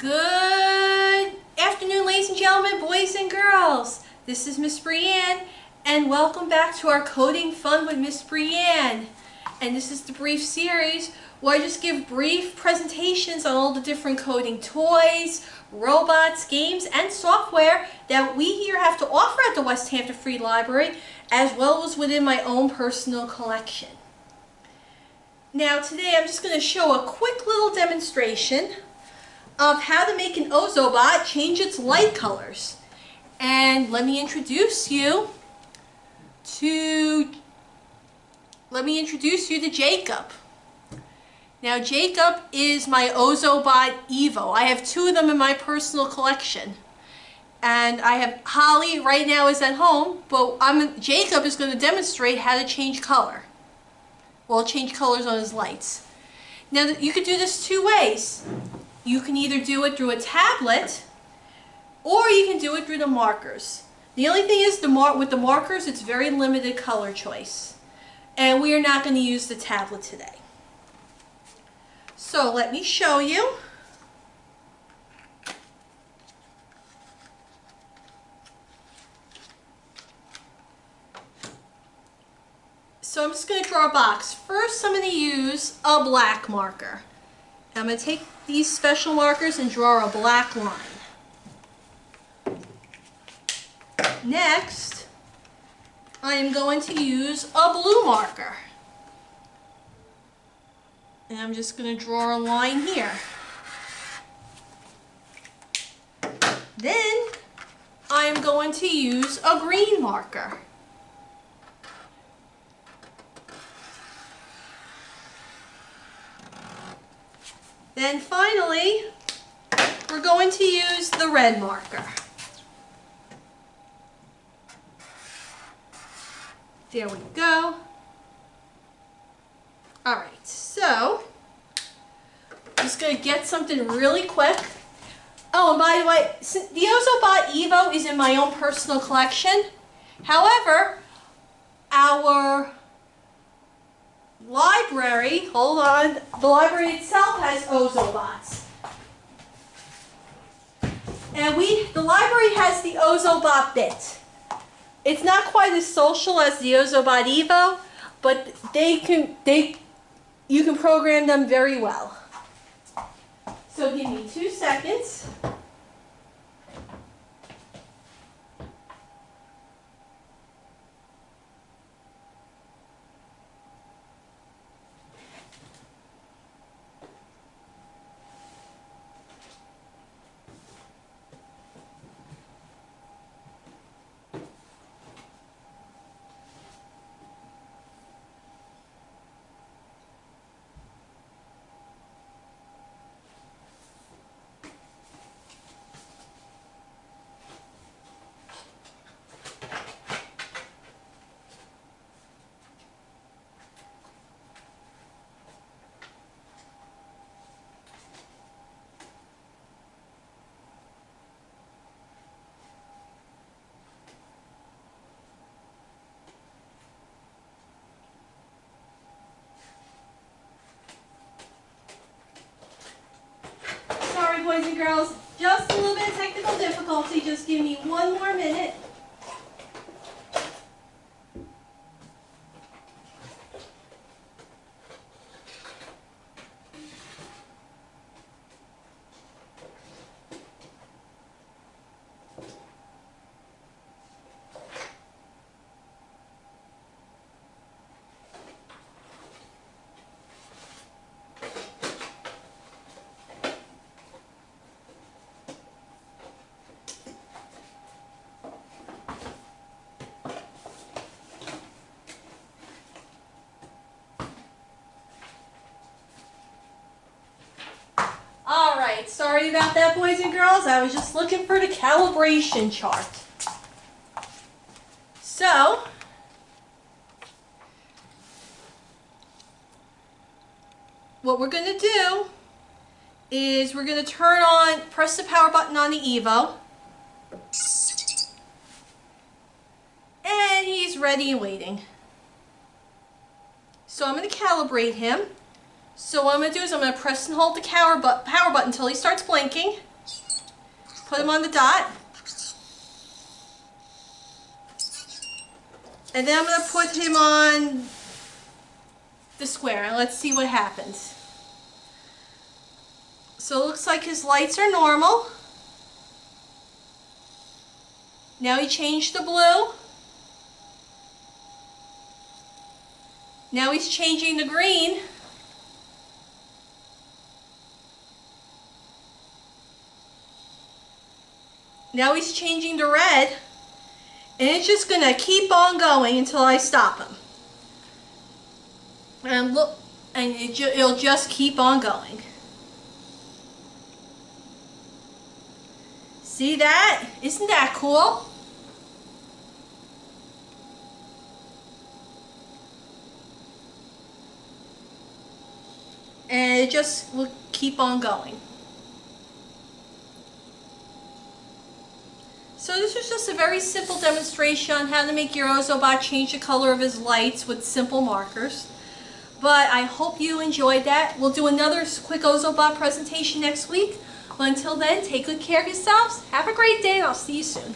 Good afternoon, ladies and gentlemen, boys and girls. This is Miss Brianne, and welcome back to our Coding Fun with Miss Brianne. And this is the brief series where I just give brief presentations on all the different coding toys, robots, games, and software that we here have to offer at the Westhampton Free Library, as well as within my own personal collection. Now today I'm just going to show a quick little demonstration of how to make an Ozobot change its light colors. And let me introduce you to Jacob. Now Jacob is my Ozobot Evo. I have two of them in my personal collection. And I have Holly right now is at home, but Jacob is going to demonstrate how to change color. Well, change colors on his lights. Now you could do this two ways. You can either do it through a tablet, or you can do it through the markers. The only thing is, with the markers, it's very limited color choice. And we are not going to use the tablet today. So let me show you. So I'm just going to draw a box. First, I'm going to use a black marker. I'm going to take these special markers and draw a black line. Next, I am going to use a blue marker. And I'm just going to draw a line here. Then, I am going to use a green marker. Then finally, we're going to use the red marker. There we go. Alright, so I'm just going to get something really quick. Oh, and by the way, the Ozobot Evo is in my own personal collection. However, our library, the library itself has Ozobots. And the library has the Ozobot bit. It's not quite as social as the Ozobot Evo, but you can program them very well. So give me 2 seconds. Sorry, boys and girls, just a little bit of technical difficulty. Just give me one more minute. Alright, sorry about that, boys and girls. I was just looking for the calibration chart. So, what we're going to do is we're going to press the power button on the Evo. And he's ready and waiting. So I'm going to calibrate him. So what I'm going to do is I'm going to press and hold the power button until he starts blinking. Put him on the dot. And then I'm going to put him on the square, and let's see what happens. So it looks like his lights are normal. Now he changed the blue. Now he's changing the green. Now he's changing the red. And it's just going to keep on going until I stop him. And look, and it'll just keep on going. See that? Isn't that cool? And it just will keep on going. So this was just a very simple demonstration on how to make your Ozobot change the color of his lights with simple markers. But I hope you enjoyed that. We'll do another quick Ozobot presentation next week. But until then, take good care of yourselves. Have a great day, and I'll see you soon.